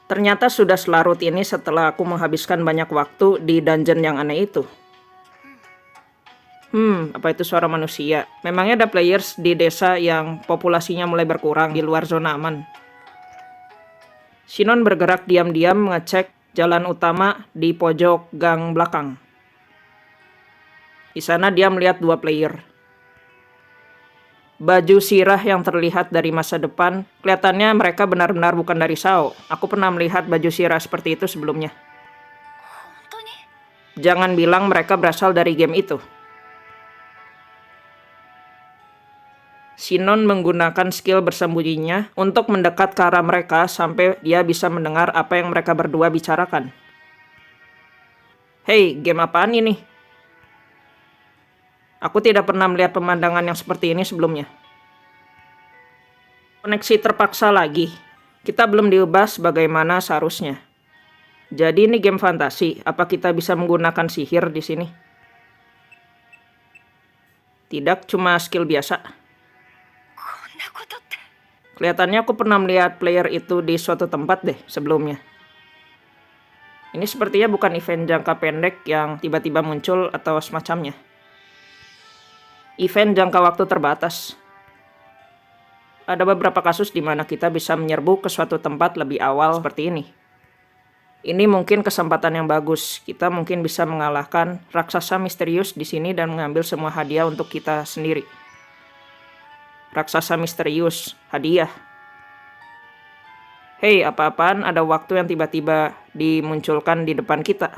Ternyata sudah selarut ini setelah aku menghabiskan banyak waktu di dungeon yang aneh itu. Apa itu suara manusia? Memangnya ada players di desa yang populasinya mulai berkurang di luar zona aman? Shinon bergerak diam-diam mengecek jalan utama di pojok gang belakang. Di sana dia melihat dua player. Baju sirah yang terlihat dari masa depan, kelihatannya mereka benar-benar bukan dari Sao. Aku pernah melihat baju sirah seperti itu sebelumnya. Jangan bilang mereka berasal dari game itu. Shinon menggunakan skill bersembunyinya untuk mendekat ke arah mereka sampai dia bisa mendengar apa yang mereka berdua bicarakan. Hei, game apaan ini? Aku tidak pernah melihat pemandangan yang seperti ini sebelumnya. Koneksi terpaksa lagi. Kita belum diubah sebagaimana seharusnya. Jadi ini game fantasi. Apa kita bisa menggunakan sihir di sini? Tidak, cuma skill biasa. Kelihatannya aku pernah melihat player itu di suatu tempat deh sebelumnya. Ini sepertinya bukan event jangka pendek yang tiba-tiba muncul atau semacamnya. Event jangka waktu terbatas. Ada beberapa kasus di mana kita bisa menyerbu ke suatu tempat lebih awal seperti ini. Ini mungkin kesempatan yang bagus. Kita mungkin bisa mengalahkan raksasa misterius di sini dan mengambil semua hadiah untuk kita sendiri. Raksasa misterius, hadiah. Hei, apa-apaan ada waktu yang tiba-tiba dimunculkan di depan kita.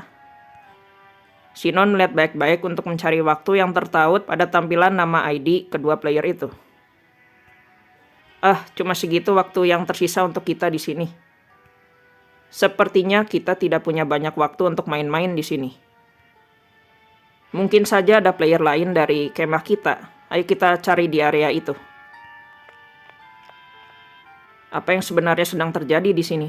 Shinon melihat baik-baik untuk mencari waktu yang tertaut pada tampilan nama ID kedua player itu. Cuma segitu waktu yang tersisa untuk kita di sini. Sepertinya kita tidak punya banyak waktu untuk main-main di sini. Mungkin saja ada player lain dari kemah kita. Ayo kita cari di area itu. Apa yang sebenarnya sedang terjadi di sini?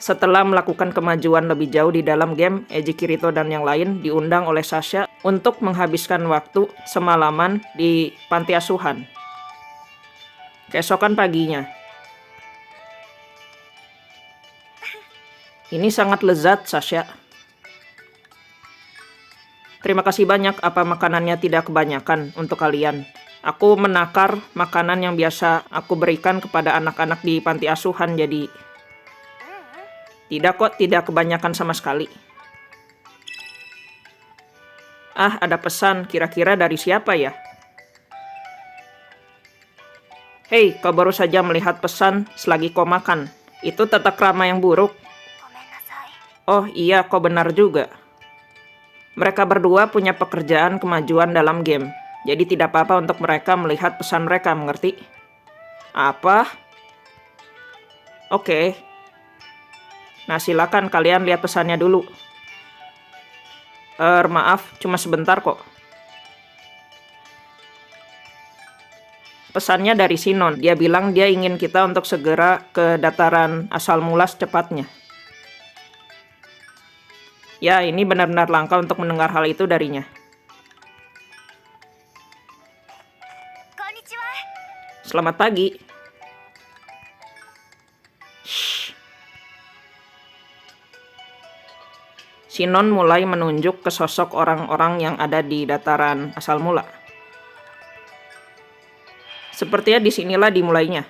Setelah melakukan kemajuan lebih jauh di dalam game, Eiji Kirito dan yang lain diundang oleh Sasha untuk menghabiskan waktu semalaman di panti asuhan. Keesokan paginya. Ini sangat lezat, Sasha. Terima kasih banyak, apa makanannya tidak kebanyakan untuk kalian. Aku menakar makanan yang biasa aku berikan kepada anak-anak di panti asuhan, jadi... Tidak kok, tidak kebanyakan sama sekali. Ada pesan, kira-kira dari siapa ya? Hei, kau baru saja melihat pesan selagi kau makan. Itu tata krama yang buruk. Oh iya, kau benar juga. Mereka berdua punya pekerjaan kemajuan dalam game. Jadi tidak apa-apa untuk mereka melihat pesan mereka, mengerti? Apa? Oke. Nah, silakan kalian lihat pesannya dulu. Maaf, cuma sebentar kok. Pesannya dari Shinon. Dia bilang dia ingin kita untuk segera ke dataran asal mula secepatnya. Ya, ini benar-benar langka untuk mendengar hal itu darinya. Selamat pagi. Shinon mulai menunjuk ke sosok orang-orang yang ada di dataran asal mula. Sepertinya disinilah dimulainya.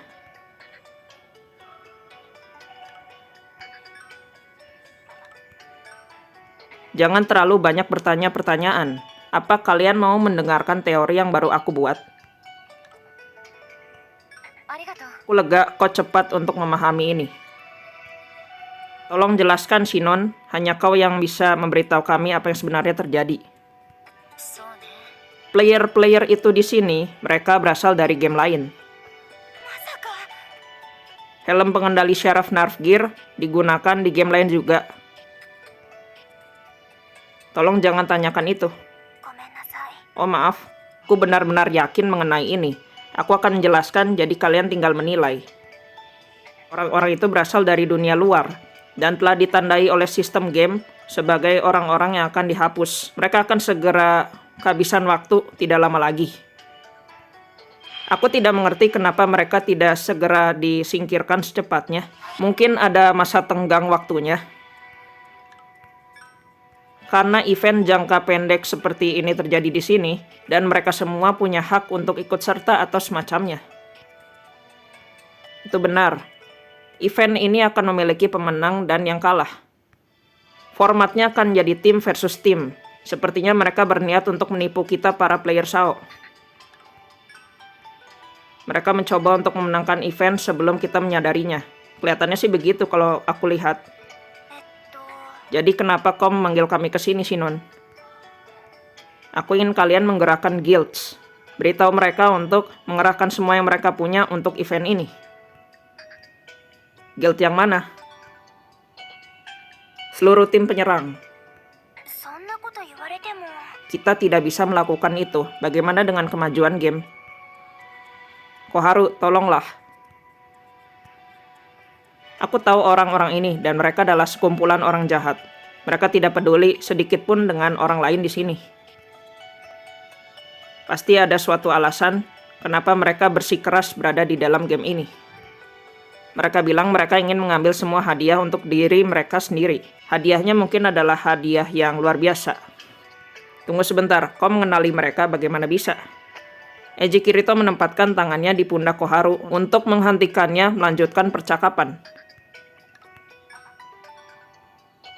Jangan terlalu banyak bertanya pertanyaan. Apa kalian mau mendengarkan teori yang baru aku buat? Aku lega kau cepat untuk memahami ini. Tolong jelaskan, Shinon. Hanya kau yang bisa memberitahu kami apa yang sebenarnya terjadi. Player-player itu di sini, mereka berasal dari game lain. Helm pengendali Sheriff Nerve Gear digunakan di game lain juga. Tolong jangan tanyakan itu. Oh maaf, aku benar-benar yakin mengenai ini. Aku akan menjelaskan, jadi kalian tinggal menilai. Orang-orang itu berasal dari dunia luar dan telah ditandai oleh sistem game sebagai orang-orang yang akan dihapus. Mereka akan segera kehabisan waktu tidak lama lagi. Aku tidak mengerti kenapa mereka tidak segera disingkirkan secepatnya. Mungkin ada masa tenggang waktunya. Karena event jangka pendek seperti ini terjadi di sini, dan mereka semua punya hak untuk ikut serta atau semacamnya. Itu benar. Event ini akan memiliki pemenang dan yang kalah. Formatnya akan jadi tim versus tim. Sepertinya mereka berniat untuk menipu kita para player SAO. Mereka mencoba untuk memenangkan event sebelum kita menyadarinya. Kelihatannya sih begitu kalau aku lihat. Jadi kenapa kau memanggil kami ke sini, Shinon? Aku ingin kalian menggerakkan guilds. Beritahu mereka untuk mengerahkan semua yang mereka punya untuk event ini. Guild yang mana? Seluruh tim penyerang. Kita tidak bisa melakukan itu. Bagaimana dengan kemajuan game? Koharu, tolonglah. Aku tahu orang-orang ini dan mereka adalah sekumpulan orang jahat. Mereka tidak peduli sedikit pun dengan orang lain di sini. Pasti ada suatu alasan kenapa mereka bersikeras berada di dalam game ini. Mereka bilang mereka ingin mengambil semua hadiah untuk diri mereka sendiri. Hadiahnya mungkin adalah hadiah yang luar biasa. Tunggu sebentar, kau mengenali mereka bagaimana bisa? Eiji Kirito menempatkan tangannya di pundak Koharu untuk menghentikannya melanjutkan percakapan.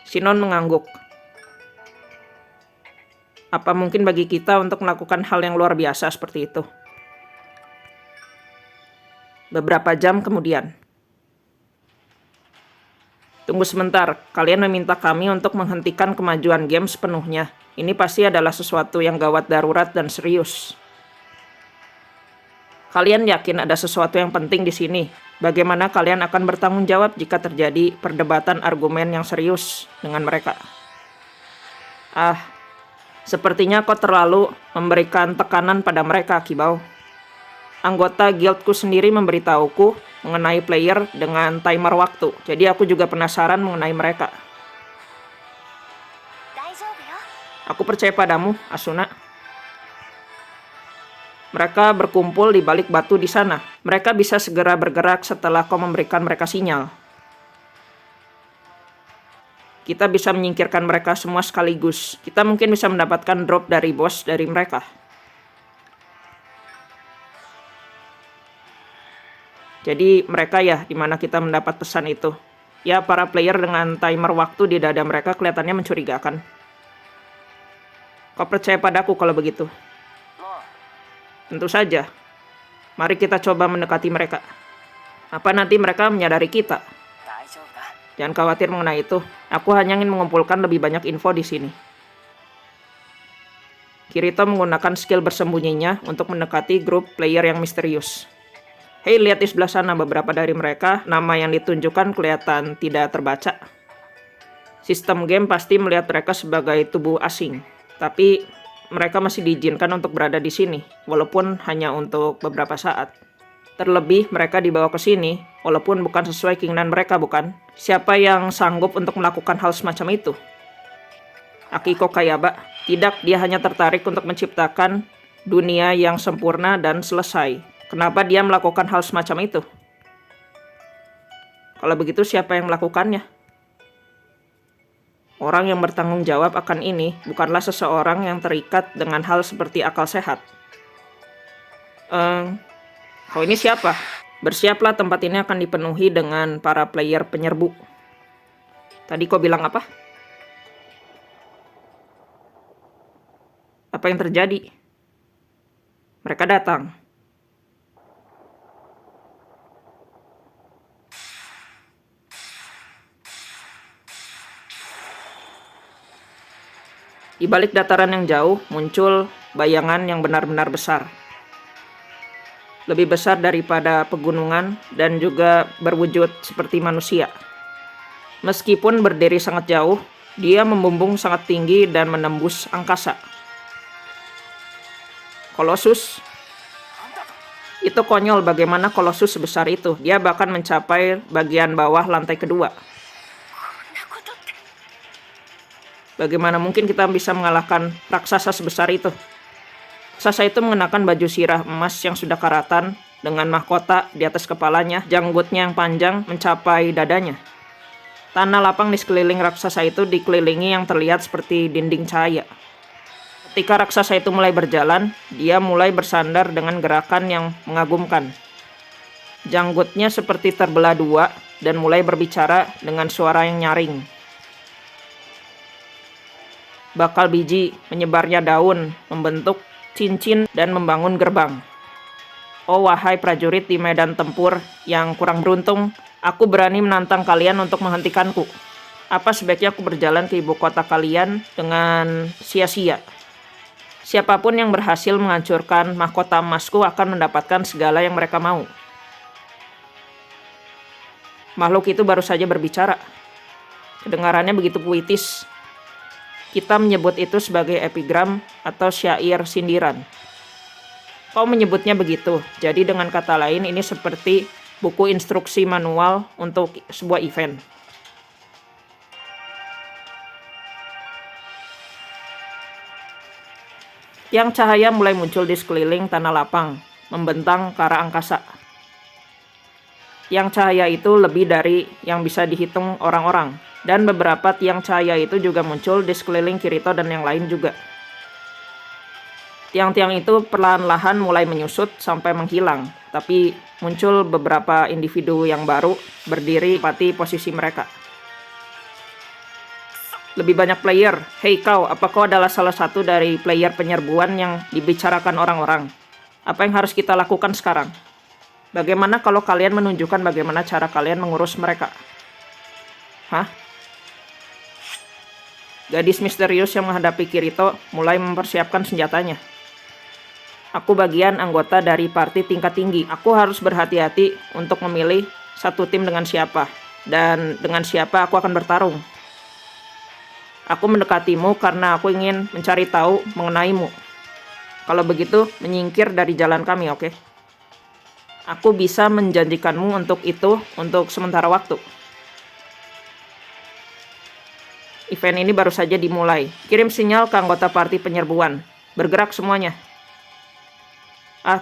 Shinon mengangguk. Apa mungkin bagi kita untuk melakukan hal yang luar biasa seperti itu? Beberapa jam kemudian. Tunggu sebentar, kalian meminta kami untuk menghentikan kemajuan game sepenuhnya. Ini pasti adalah sesuatu yang gawat darurat dan serius. Kalian yakin ada sesuatu yang penting di sini? Bagaimana kalian akan bertanggung jawab jika terjadi perdebatan argumen yang serius dengan mereka? Sepertinya kau terlalu memberikan tekanan pada mereka, Kibao. Anggota guildku sendiri memberitahuku mengenai player dengan timer waktu. Jadi aku juga penasaran mengenai mereka. Aku percaya padamu, Asuna. Mereka berkumpul di balik batu di sana. Mereka bisa segera bergerak setelah kau memberikan mereka sinyal. Kita bisa menyingkirkan mereka semua sekaligus. Kita mungkin bisa mendapatkan drop dari bos dari mereka. Jadi mereka ya dimana kita mendapat pesan itu. Ya, para player dengan timer waktu di dada mereka kelihatannya mencurigakan. Kau percaya padaku kalau begitu? Tentu saja. Mari kita coba mendekati mereka. Apa nanti mereka menyadari kita? Jangan khawatir mengenai itu. Aku hanya ingin mengumpulkan lebih banyak info di sini. Kirito menggunakan skill bersembunyinya untuk mendekati grup player yang misterius. Hei, lihat di sebelah sana, beberapa dari mereka, nama yang ditunjukkan kelihatan tidak terbaca. Sistem game pasti melihat mereka sebagai tubuh asing. Tapi mereka masih diizinkan untuk berada di sini, walaupun hanya untuk beberapa saat. Terlebih, mereka dibawa ke sini, walaupun bukan sesuai keinginan mereka, bukan? Siapa yang sanggup untuk melakukan hal semacam itu? Akiko Kayaba? Tidak, dia hanya tertarik untuk menciptakan dunia yang sempurna dan selesai. Kenapa dia melakukan hal semacam itu? Kalau begitu, siapa yang melakukannya? Orang yang bertanggung jawab akan ini bukanlah seseorang yang terikat dengan hal seperti akal sehat. Kau ini siapa? Bersiaplah, tempat ini akan dipenuhi dengan para player penyerbu. Tadi kau bilang apa? Apa yang terjadi? Mereka datang. Di balik dataran yang jauh, muncul bayangan yang benar-benar besar. Lebih besar daripada pegunungan dan juga berwujud seperti manusia. Meskipun berdiri sangat jauh, dia membumbung sangat tinggi dan menembus angkasa. Colossus? Itu konyol bagaimana Colossus sebesar itu. Dia bahkan mencapai bagian bawah lantai kedua. Bagaimana mungkin kita bisa mengalahkan raksasa sebesar itu? Raksasa itu mengenakan baju sirah emas yang sudah karatan, dengan mahkota di atas kepalanya, janggutnya yang panjang mencapai dadanya. Tanah lapang di sekeliling raksasa itu dikelilingi yang terlihat seperti dinding cahaya. Ketika raksasa itu mulai berjalan, dia mulai bersandar dengan gerakan yang mengagumkan. Janggutnya seperti terbelah dua dan mulai berbicara dengan suara yang nyaring. Bakal biji, menyebarnya daun, membentuk cincin dan membangun gerbang. Oh wahai prajurit di medan tempur yang kurang beruntung, aku berani menantang kalian untuk menghentikanku. Apa sebaiknya aku berjalan ke ibu kota kalian dengan sia-sia? Siapapun yang berhasil menghancurkan mahkota emasku akan mendapatkan segala yang mereka mau. Makhluk itu baru saja berbicara. Kedengarannya begitu puitis. Kita menyebut itu sebagai epigram atau syair sindiran. Kau menyebutnya begitu, jadi dengan kata lain ini seperti buku instruksi manual untuk sebuah event. Tiang cahaya mulai muncul di sekeliling tanah lapang, membentang ke arah angkasa. Tiang cahaya itu lebih dari yang bisa dihitung orang-orang, dan beberapa tiang cahaya itu juga muncul di sekeliling Kirito dan yang lain juga. Tiang-tiang itu perlahan-lahan mulai menyusut sampai menghilang, tapi muncul beberapa individu yang baru berdiri di posisi mereka. Lebih banyak player. Hei kau, apa kau adalah salah satu dari player penyerbuan yang dibicarakan orang-orang? Apa yang harus kita lakukan sekarang? Bagaimana kalau kalian menunjukkan bagaimana cara kalian mengurus mereka? Hah? Gadis misterius yang menghadapi Kirito mulai mempersiapkan senjatanya. Aku bagian anggota dari parti tingkat tinggi. Aku harus berhati-hati untuk memilih satu tim dengan siapa. Dan dengan siapa aku akan bertarung. Aku mendekatimu karena aku ingin mencari tahu mengenaimu. Kalau begitu, menyingkir dari jalan kami, oke? Aku bisa menjanjikanmu untuk itu untuk sementara waktu. Event ini baru saja dimulai. Kirim sinyal ke anggota parti penyerbuan. Bergerak semuanya.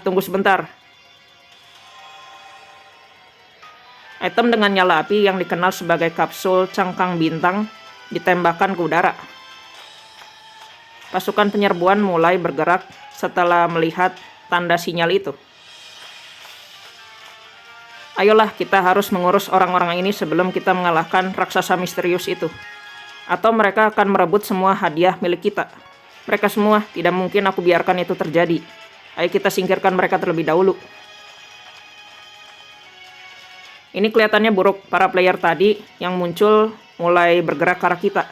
Tunggu sebentar. Item dengan nyala api yang dikenal sebagai kapsul cangkang bintang ditembakkan ke udara. Pasukan penyerbuan mulai bergerak setelah melihat tanda sinyal itu. Ayolah, kita harus mengurus orang-orang ini sebelum kita mengalahkan raksasa misterius itu. Atau mereka akan merebut semua hadiah milik kita. Mereka semua, tidak mungkin aku biarkan itu terjadi. Ayo kita singkirkan mereka terlebih dahulu. Ini kelihatannya buruk. Para player tadi yang muncul mulai bergerak ke arah kita.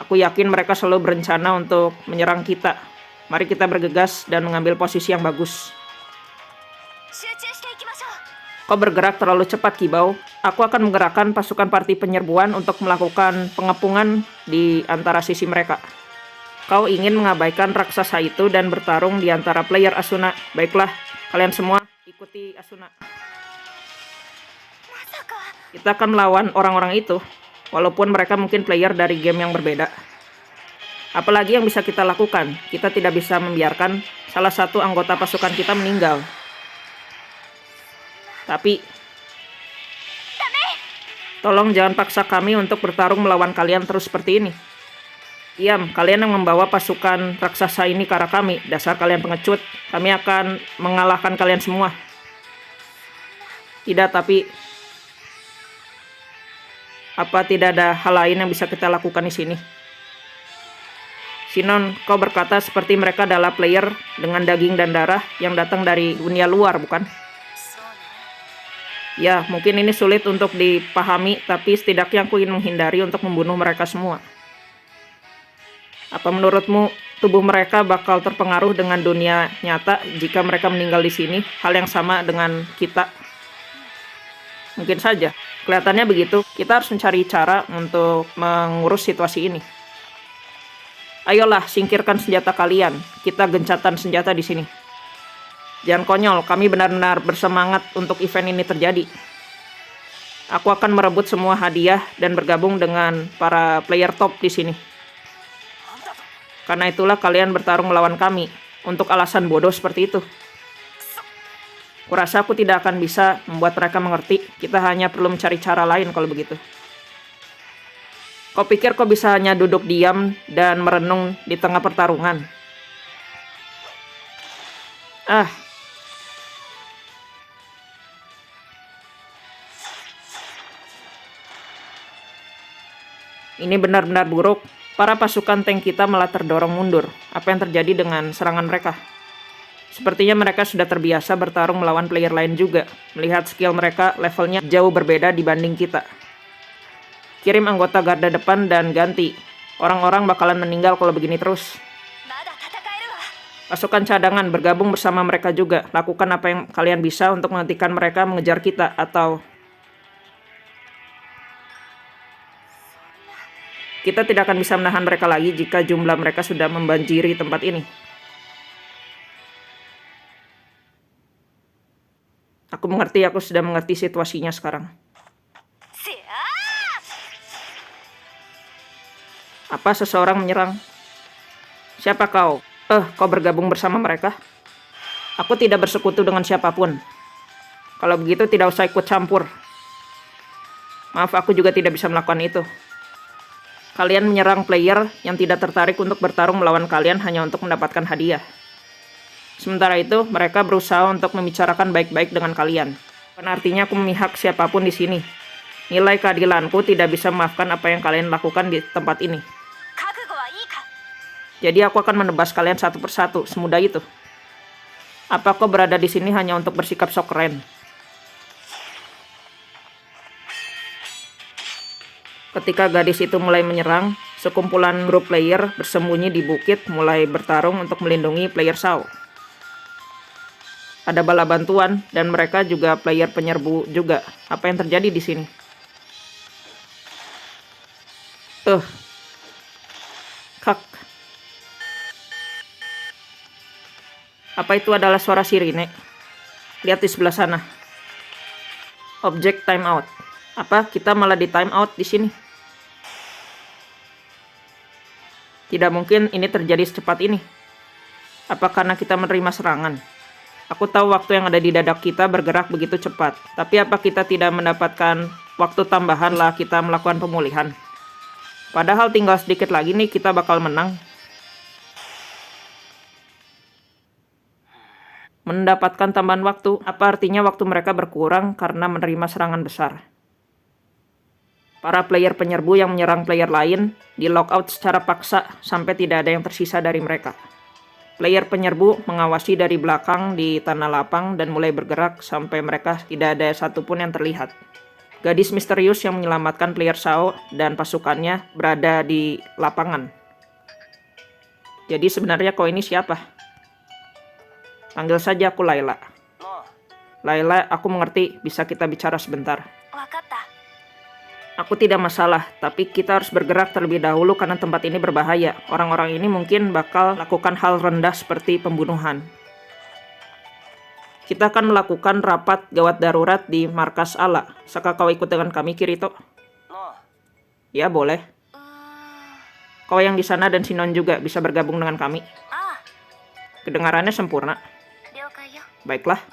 Aku yakin mereka selalu berencana untuk menyerang kita. Mari kita bergegas dan mengambil posisi yang bagus. Kau bergerak terlalu cepat, Kibao. Aku akan menggerakkan pasukan parti penyerbuan untuk melakukan pengepungan di antara sisi mereka. Kau ingin mengabaikan raksasa itu dan bertarung di antara player Asuna. Baiklah, kalian semua ikuti Asuna. Kita akan melawan orang-orang itu, walaupun mereka mungkin player dari game yang berbeda. Apalagi yang bisa kita lakukan? Kita tidak bisa membiarkan salah satu anggota pasukan kita meninggal. Tapi, tolong jangan paksa kami untuk bertarung melawan kalian terus seperti ini. Diam, kalian yang membawa pasukan raksasa ini ke arah kami. Dasar kalian pengecut. Kami akan mengalahkan kalian semua. Tidak, tapi apa tidak ada hal lain yang bisa kita lakukan di sini? Sinon, kau berkata seperti mereka adalah player dengan daging dan darah yang datang dari dunia luar, bukan? Ya, mungkin ini sulit untuk dipahami, tapi setidaknya aku ingin menghindari untuk membunuh mereka semua. Apa menurutmu tubuh mereka bakal terpengaruh dengan dunia nyata jika mereka meninggal di sini? Hal yang sama dengan kita? Mungkin saja. Kelihatannya begitu. Kita harus mencari cara untuk mengurus situasi ini. Ayolah, singkirkan senjata kalian. Kita gencatan senjata di sini. Jangan konyol, kami benar-benar bersemangat untuk event ini terjadi. Aku akan merebut semua hadiah dan bergabung dengan para player top di sini. Karena itulah kalian bertarung melawan kami. untuk alasan bodoh seperti itu. Kurasa aku tidak akan bisa membuat mereka mengerti. Kita hanya perlu mencari cara lain kalau begitu. Kau pikir kau bisa hanya duduk diam dan merenung di tengah pertarungan? Ini benar-benar buruk. Para pasukan tank kita malah terdorong mundur. Apa yang terjadi dengan serangan mereka? Sepertinya mereka sudah terbiasa bertarung melawan player lain juga. Melihat skill mereka, levelnya jauh berbeda dibanding kita. Kirim anggota garda depan dan ganti. Orang-orang bakalan meninggal kalau begini terus. Pasukan cadangan bergabung bersama mereka juga. Lakukan apa yang kalian bisa untuk menghentikan mereka mengejar kita, atau kita tidak akan bisa menahan mereka lagi jika jumlah mereka sudah membanjiri tempat ini. Aku mengerti, aku sudah mengerti situasinya sekarang. Apa seseorang menyerang? Siapa kau? Kau bergabung bersama mereka? Aku tidak bersekutu dengan siapapun. Kalau begitu tidak usah ikut campur. Maaf, aku juga tidak bisa melakukan itu. Kalian menyerang player yang tidak tertarik untuk bertarung melawan kalian hanya untuk mendapatkan hadiah. Sementara itu, mereka berusaha untuk membicarakan baik-baik dengan kalian. Bukan artinya aku memihak siapapun di sini. Nilai keadilanku tidak bisa memaafkan apa yang kalian lakukan di tempat ini. Jadi aku akan menebas kalian satu persatu, semudah itu. Apa kau berada di sini hanya untuk bersikap sok keren? Ketika gadis itu mulai menyerang, sekumpulan grup player bersembunyi di bukit mulai bertarung untuk melindungi player Shao. Ada bala bantuan dan mereka juga player penyerbu juga. Apa yang terjadi di sini? Kak. Apa itu adalah suara sirine? Lihat di sebelah sana. Objek timeout. Apa kita malah di timeout di sini? Tidak mungkin ini terjadi secepat ini. Apa karena kita menerima serangan? Aku tahu waktu yang ada di dadak kita bergerak begitu cepat. Tapi apa kita tidak mendapatkan waktu tambahan lah kita melakukan pemulihan? Padahal tinggal sedikit lagi nih kita bakal menang. Mendapatkan tambahan waktu, apa artinya waktu mereka berkurang karena menerima serangan besar? Para player penyerbu yang menyerang player lain di lockout secara paksa sampai tidak ada yang tersisa dari mereka. Player penyerbu mengawasi dari belakang di tanah lapang dan mulai bergerak sampai mereka tidak ada satupun yang terlihat. Gadis misterius yang menyelamatkan player Shao dan pasukannya berada di lapangan. Jadi sebenarnya kau ini siapa? Panggil saja aku Layla. Layla, aku mengerti, bisa kita bicara sebentar. Aku tidak masalah, tapi kita harus bergerak terlebih dahulu karena tempat ini berbahaya. Orang-orang ini mungkin bakal lakukan hal rendah seperti pembunuhan. Kita akan melakukan rapat gawat darurat di markas Ala. Saka kau ikut dengan kami, Kirito? Ya, boleh. Kau yang di sana dan Sinon juga bisa bergabung dengan kami. Kedengarannya sempurna. Baiklah.